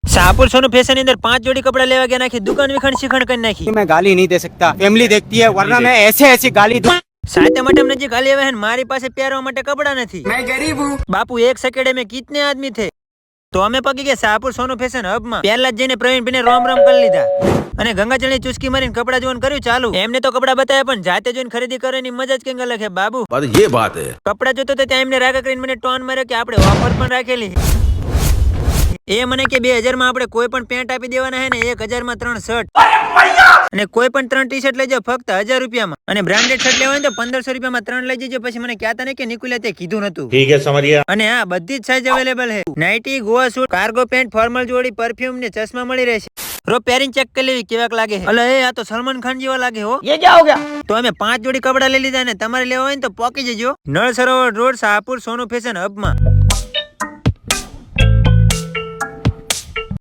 Shahpur Sonu fashion अंदर 5 जोड़ी कपड़ा लेवा गया नाखी दुकान विखंड शिखंड कर नाखी। मैं गाली नहीं दे सकता, फैमिली देखती है, वरना मैं ऐसे ऐसी गाली दूं। साहित्य मटम नजीक गाली है मारी પાસે પહેરવા માટે કપડા નથી। मैं गरीब हूँ। બાપુ એક સેકન્ડ में कितने आदमी थे। તો અમે પગી ગયા શાહપુર સોનુ ફેશન હબમાં। પહેલા જ જઈને પ્રવીણભાઈને રોમ રોમ કરી લીધા અને ગંગાજળની ચુસ્કી મારીને કપડા જોવાનું કર્યું ચાલુ। એમને તો કપડા બતાવ્યા પણ જાતે જોઈને ખરીદી કરવાની મજા જ કંઈક અલગ છે બાબુ। ये बात है। કપડા જોતો તો ત્યાં એમને રાગા કરીને મને ટોન માર્યો કે આપણે ઓફર પણ રાખેલી। એ મને કે 2000 માં આપણે કોઈ પણ પેન્ટ આપી દેવાના હે ને 1000 માં 3 શર્ટ અને કોઈ પણ 3 ટી શર્ટ લઈ જાવ ફક્ત 1000 રૂપિયામાં અને બ્રાન્ડેડ શર્ટ લેવા હોય તો 1500 રૂપિયામાં 3 લઈ જજો। પછી મને કહેતા નહીં કે નિકુલે તે કીધું નતું। ठीक है समझ गया। અને હા બધી જ સાઈઝ અવેલેબલ છે। Nightie, Goa suit, cargo pant, formal જોડી, પરફ્યુમ ને ચશ્મા મળી રહેશે। રો પહેરીને ચેક કરી લેવી કેવાક લાગે છે। અલે એ આ તો સલમાન ખાન જેવા લાગે હો। ये क्या हो गया? તો અમે 5 જોડી કપડા લઈ લીધા ને તમારે લેવા હોય ને તો પોકી જજો। નળ સરોવર રોડ શાહપુર સોનુ ફેશન હબમાં।